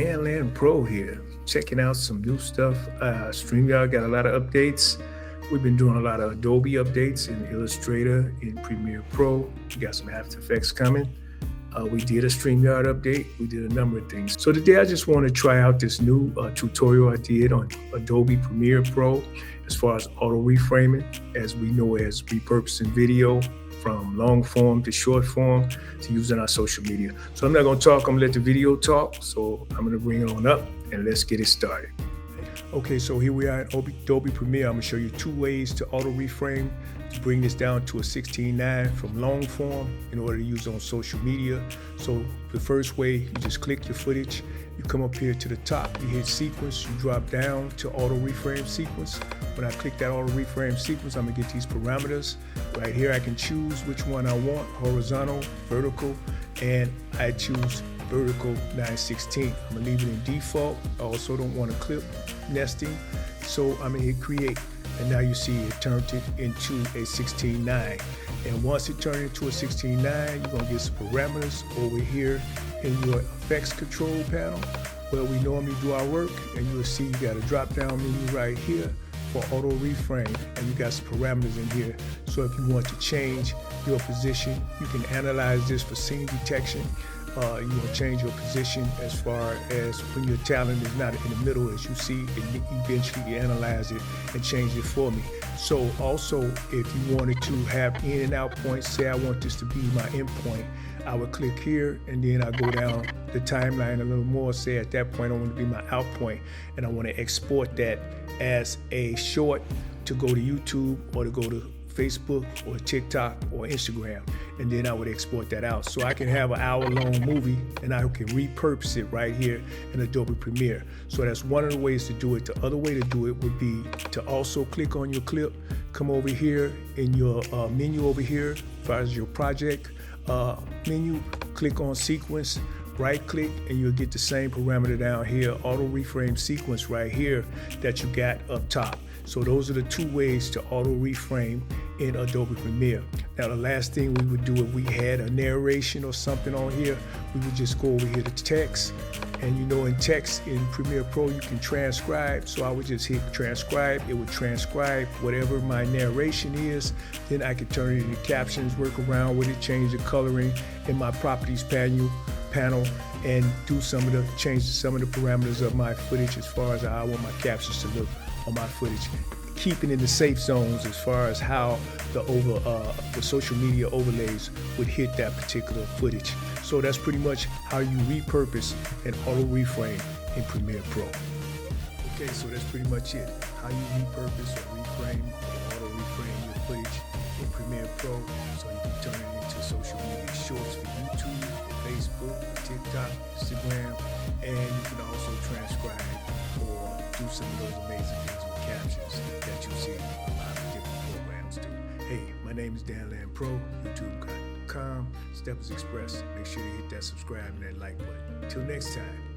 Auto-Reframe Pro here, checking out some new stuff. StreamYard got a lot of updates. We've been doing a lot of Adobe updates in Illustrator, in Premiere Pro. We got some After Effects coming. We did a StreamYard update. We did a number of things. So today I just want to try out this new tutorial I did on Adobe Premiere Pro as far as auto-reframing, as we know as repurposing video from long form to short form to use in our social media. So I'm not going to talk, I'm going to let the video talk. So I'm going to bring it on up and let's get it started. Okay, so here we are in Adobe Premiere. I'm going to show you two ways to auto-reframe to bring this down to a 16:9 from long form in order to use on social media. So the first way, you just click your footage, you come up here to the top, you hit sequence, you drop down to auto-reframe sequence. When I click that auto-reframe sequence, I'm going to get these parameters. Right here I can choose which one I want, horizontal, vertical, and I choose vertical 916. I'm gonna leave it in default. I also don't want to clip nesting, so I'm gonna hit create, and now you see it turned it into a 16:9. And once it turned into a 16:9, you're gonna get some parameters over here in your effects control panel where we normally do our work, and you'll see you got a drop down menu right here for auto reframe, and you got some parameters in here. So if you want to change your position, you can analyze this for scene detection. You will change your position as far as when your talent is not in the middle, as you see, and eventually analyze it and change it for me. So also, if you wanted to have in and out points, say I want this to be my end point, I would click here and then I go down the timeline a little more. Say at that point I want to be my out point, and I want to export that as a short to go to YouTube or to go to Facebook or TikTok or Instagram, and then I would export that out. So I can have an hour-long movie and I can repurpose it right here in Adobe Premiere. So that's one of the ways to do it. The other way to do it would be to also click on your clip, come over here in your menu over here, as far as your project menu, click on sequence, right click, and you'll get the same parameter down here, auto reframe sequence right here that you got up top. So those are the two ways to auto reframe in Adobe Premiere. Now the last thing we would do if we had a narration or something on here, we would just go over here to text, and you know in text in Premiere Pro you can transcribe, so I would just hit transcribe. It would transcribe whatever my narration is, then I could turn it into captions, work around with it, change the coloring in my properties panel, and do change some of the parameters of my footage as far as how I want my captions to look on my footage, keeping in the safe zones as far as how the social media overlays would hit that particular footage. So that's pretty much how you repurpose and auto reframe in Premiere Pro. Okay, so that's pretty much it. How you repurpose or reframe or auto reframe your footage in Premiere Pro, so you can turn it into social media shorts for YouTube, for Facebook, for TikTok, Instagram, and you can also transcribe or do some of those amazing things with captions that you see a lot of different programs do. Hey, my name is Dan Pro, YouTube.com, Steppers Express. Make sure you hit that subscribe and that like button. Till next time.